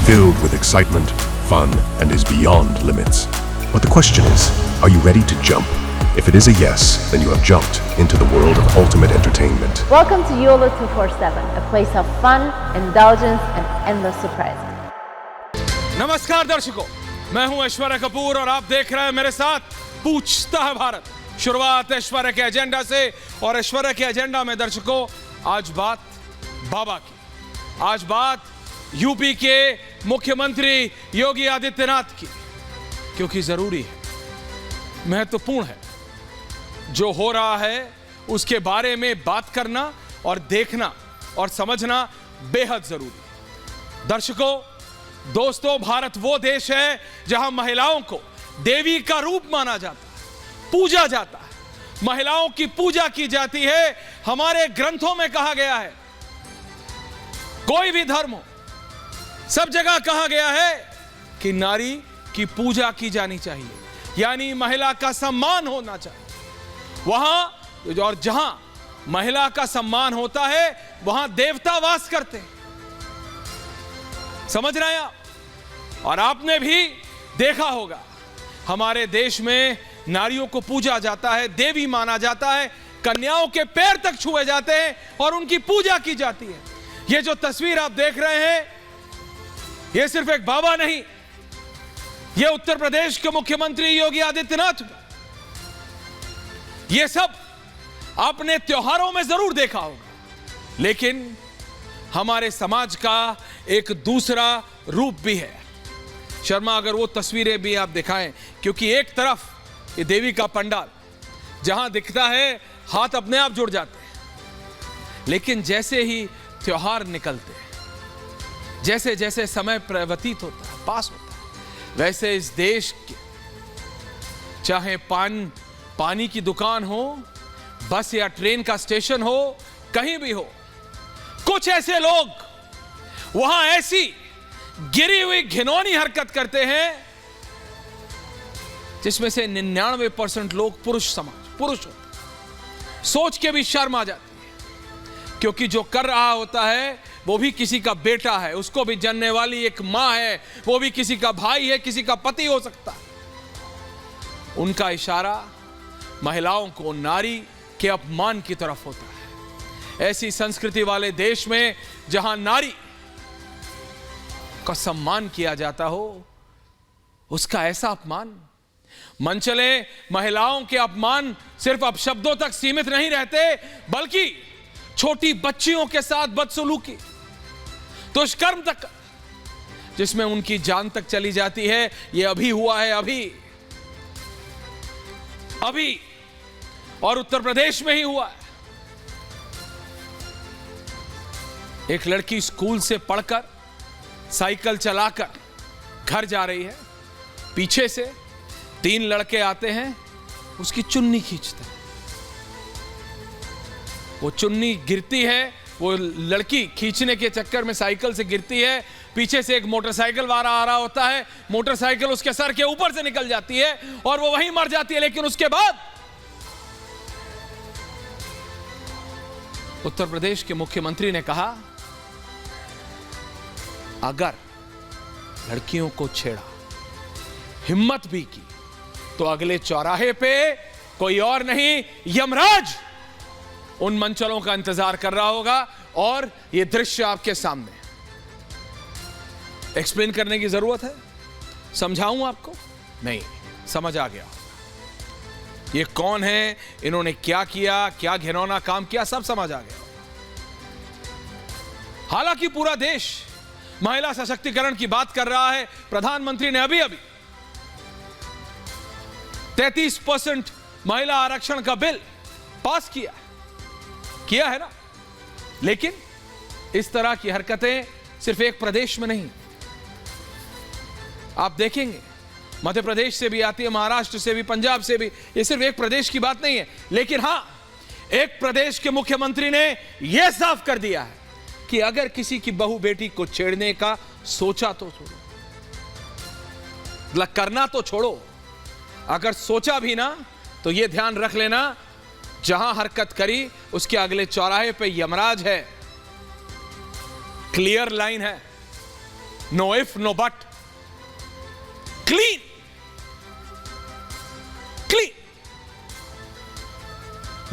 filled with excitement, fun, and is beyond limits. But the question is, are you ready to jump? If it is a yes, then you have jumped into the world of ultimate entertainment. Welcome to YOLO 247, a place of fun, indulgence, and endless surprises. नमस्कार दर्शकों, मैं हूं ऐश्वर्या कपूर और आप देख रहे हैं मेरे साथ पूछता है भारत। शुरुआत ऐश्वर्या के एजेंडा से, और ऐश्वर्या के एजेंडा में दर्शकों आज बात बाबा की, आज बात यूपी के मुख्यमंत्री योगी आदित्यनाथ की, क्योंकि जरूरी है, महत्वपूर्ण है। जो हो रहा है उसके बारे में बात करना और देखना और समझना बेहद जरूरी है। दर्शकों, दोस्तों, भारत वो देश है जहां महिलाओं को देवी का रूप माना जाता है, पूजा जाता है, महिलाओं की पूजा की जाती है। हमारे ग्रंथों में कहा गया है, कोई भी धर्म हो, सब जगह कहा गया है कि नारी की पूजा की जानी चाहिए, यानी महिला का सम्मान होना चाहिए। वहां और जहां महिला का सम्मान होता है वहां देवता वास करते हैं। समझ रहे हैं आप? और आपने भी देखा होगा, हमारे देश में नारियों को पूजा जाता है, देवी माना जाता है, कन्याओं के पैर तक छुए जाते हैं और उनकी पूजा की जाती है। ये जो तस्वीर आप देख रहे हैं, ये सिर्फ एक बाबा नहीं, ये उत्तर प्रदेश के मुख्यमंत्री योगी आदित्यनाथ। ये सब आपने त्योहारों में जरूर देखा होगा, लेकिन हमारे समाज का एक दूसरा रूप भी है। शर्मा, अगर वो तस्वीरें भी आप दिखाएं, क्योंकि एक तरफ ये देवी का पंडाल जहां दिखता है हाथ अपने आप जुड़ जाते हैं, लेकिन जैसे ही त्योहार निकलते हैं, जैसे जैसे समय व्यतीत होता है, पास होता है, वैसे इस देश के, चाहे पानी की दुकान हो, बस या ट्रेन का स्टेशन हो, कहीं भी हो, कुछ ऐसे लोग वहां ऐसी गिरी हुई घिनौनी हरकत करते हैं जिसमें से 99% लोग पुरुष होते हैं। सोच के भी शर्म आ जाती है, क्योंकि जो कर रहा होता है वो भी किसी का बेटा है, उसको भी जानने वाली एक मां है, वो भी किसी का भाई है, किसी का पति हो सकता है। उनका इशारा महिलाओं को नारी के अपमान की तरफ होता है। ऐसी संस्कृति वाले देश में जहां नारी का सम्मान किया जाता हो, उसका ऐसा अपमान। मन चले, महिलाओं के अपमान सिर्फ अब शब्दों तक सीमित नहीं रहते, बल्कि छोटी बच्चियों के साथ बदसलूकी, दुष्कर्म तक, जिसमें उनकी जान तक चली जाती है। यह अभी हुआ है, अभी और उत्तर प्रदेश में ही हुआ है। एक लड़की स्कूल से पढ़कर साइकिल चलाकर घर जा रही है, पीछे से 3 लड़के आते हैं, उसकी चुन्नी खींचते हैं। वो चुन्नी गिरती है, वो लड़की खींचने के चक्कर में साइकिल से गिरती है, पीछे से एक मोटरसाइकिल वाला आ रहा होता है, मोटरसाइकिल उसके सर के ऊपर से निकल जाती है और वो वहीं मर जाती है। लेकिन उसके बाद उत्तर प्रदेश के मुख्यमंत्री ने कहा, अगर लड़कियों को छेड़ा, हिम्मत भी की, तो अगले चौराहे पे कोई और नहीं, यमराज उन मंचलों का इंतजार कर रहा होगा। और यह दृश्य आपके सामने, एक्सप्लेन करने की जरूरत है? समझाऊं आपको? नहीं, समझ आ गया। ये कौन है, इन्होंने क्या किया, क्या घिनौना काम किया, सब समझ आ गया। हालांकि पूरा देश महिला सशक्तिकरण की बात कर रहा है। प्रधानमंत्री ने अभी 33% महिला आरक्षण का बिल पास किया है ना। लेकिन इस तरह की हरकतें सिर्फ एक प्रदेश में नहीं, आप देखेंगे मध्य प्रदेश से भी आती है, महाराष्ट्र से भी, पंजाब से भी। ये सिर्फ एक प्रदेश की बात नहीं है। लेकिन हां, एक प्रदेश के मुख्यमंत्री ने यह साफ कर दिया है कि अगर किसी की बहू बेटी को छेड़ने का सोचा तो छोड़ो, करना तो छोड़ो, अगर सोचा भी ना तो यह ध्यान रख लेना, जहां हरकत करी उसके अगले चौराहे पे यमराज है। क्लियर लाइन है। No if no but, clean clean.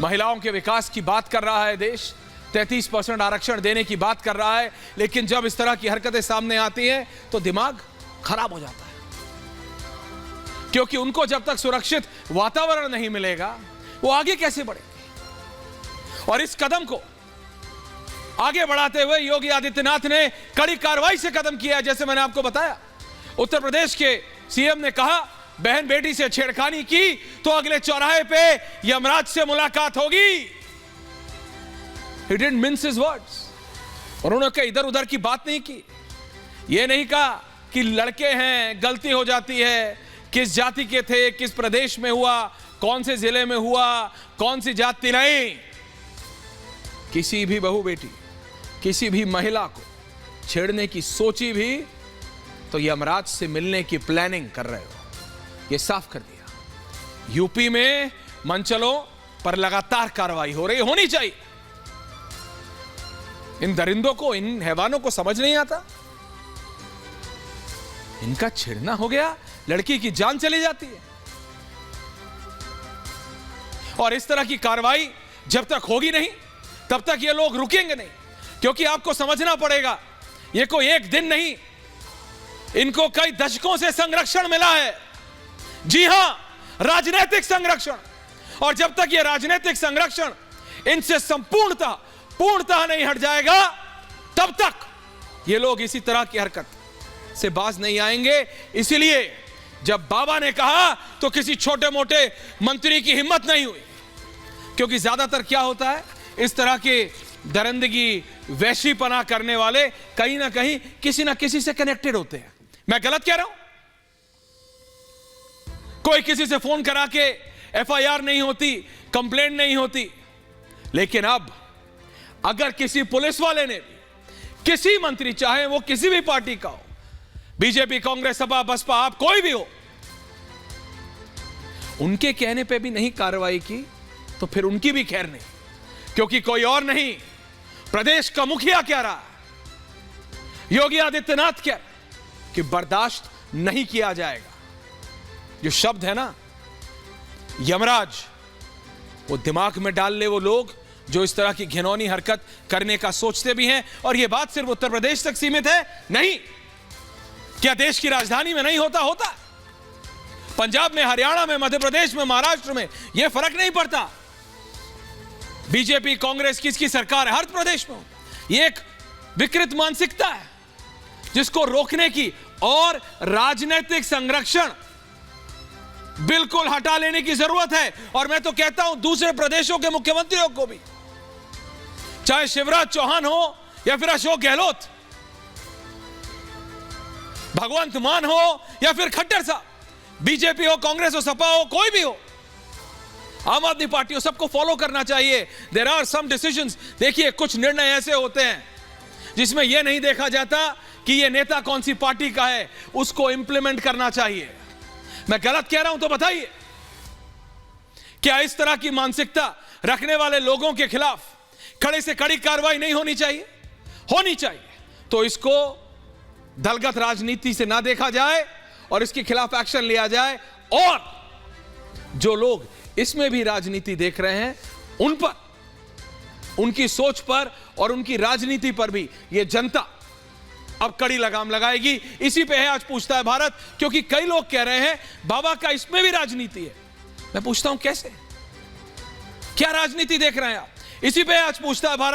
महिलाओं के विकास की बात कर रहा है देश, 33% आरक्षण देने की बात कर रहा है, लेकिन जब इस तरह की हरकतें सामने आती हैं तो दिमाग खराब हो जाता है, क्योंकि उनको जब तक सुरक्षित वातावरण नहीं मिलेगा वो आगे कैसे बढ़ेंगे। और इस कदम को आगे बढ़ाते हुए योगी आदित्यनाथ ने कड़ी कार्रवाई से कदम किया। जैसे मैंने आपको बताया, उत्तर प्रदेश के सीएम ने कहा बहन बेटी से छेड़खानी की तो अगले चौराहे पे यमराज से मुलाकात होगी। He didn't mince his words। और उन्होंने इधर उधर की बात नहीं की। यह नहीं कहा कि लड़के हैं, गलती हो जाती है, किस जाति के थे, किस प्रदेश में हुआ, कौन से जिले में हुआ, कौन सी जाति। नहीं, किसी भी बहू बेटी, किसी भी महिला को छेड़ने की सोची भी तो यमराज से मिलने की प्लानिंग कर रहे हो, यह साफ कर दिया। यूपी में मंचलों पर लगातार कार्रवाई हो रही, होनी चाहिए। इन दरिंदों को, इन हैवानों को समझ नहीं आता, इनका छेड़ना हो गया, लड़की की जान चली जाती है। और इस तरह की कार्रवाई जब तक होगी नहीं तब तक ये लोग रुकेंगे नहीं, क्योंकि आपको समझना पड़ेगा ये कोई एक दिन नहीं, इनको कई दशकों से संरक्षण मिला है। जी हां, राजनीतिक संरक्षण। और जब तक ये राजनीतिक संरक्षण इनसे पूर्णतः नहीं हट जाएगा तब तक ये लोग इसी तरह की हरकत से बाज नहीं आएंगे। इसीलिए जब बाबा ने कहा तो किसी छोटे मोटे मंत्री की हिम्मत नहीं हुई, क्योंकि ज्यादातर क्या होता है, इस तरह के दरिंदगी, वैशीपना करने वाले कहीं ना कहीं किसी ना किसी से कनेक्टेड होते हैं। मैं गलत कह रहा हूं? कोई किसी से फोन करा के एफआईआर नहीं होती, कंप्लेंट नहीं होती, लेकिन अब अगर किसी पुलिस वाले ने भी किसी मंत्री, चाहे वो किसी भी पार्टी का हो, बीजेपी, कांग्रेस, सपा, बसपा, आप कोई भी हो, उनके कहने पे भी नहीं कार्रवाई की तो फिर उनकी भी खैर नहीं, क्योंकि कोई और नहीं, प्रदेश का मुखिया कह रहा है, योगी आदित्यनाथ कह रहा है कि बर्दाश्त नहीं किया जाएगा। जो शब्द है ना यमराज, वो दिमाग में डाल ले वो लोग जो इस तरह की घिनौनी हरकत करने का सोचते भी हैं। और यह बात सिर्फ उत्तर प्रदेश तक सीमित है नहीं, क्या देश की राजधानी में नहीं होता? होता। पंजाब में, हरियाणा में, मध्य प्रदेश में, महाराष्ट्र में यह फर्क नहीं पड़ता। बीजेपी, कांग्रेस किसकी सरकार है, हर प्रदेश में होता। यह एक विकृत मानसिकता है जिसको रोकने की और राजनीतिक संरक्षण बिल्कुल हटा लेने की जरूरत है। और मैं तो कहता हूं दूसरे प्रदेशों के मुख्यमंत्रियों को भी, चाहे शिवराज चौहान हो या फिर अशोक गहलोत, भगवंत मान हो या फिर खट्टर साहब, बीजेपी हो, कांग्रेस हो, सपा हो, कोई भी हो, आम आदमी पार्टी हो, सबको फॉलो करना चाहिए। There are some decisions. देखिए, कुछ निर्णय ऐसे होते हैं जिसमें यह नहीं देखा जाता कि यह नेता कौन सी पार्टी का है, उसको इंप्लीमेंट करना चाहिए। मैं गलत कह रहा हूं तो बताइए। क्या इस तरह की मानसिकता रखने वाले लोगों के खिलाफ कड़े से कड़ी कार्रवाई नहीं होनी चाहिए? होनी चाहिए। तो इसको दलगत राजनीति से ना देखा जाए और इसके खिलाफ एक्शन लिया जाए। और जो लोग इसमें भी राजनीति देख रहे हैं, उन पर, उनकी सोच पर और उनकी राजनीति पर भी यह जनता अब कड़ी लगाम लगाएगी। इसी पे है आज पूछता है भारत, क्योंकि कई लोग कह रहे हैं बाबा का इसमें भी राजनीति है। मैं पूछता हूं कैसे, क्या राजनीति देख रहे हैं आप? इसी पे आज पूछता है भारत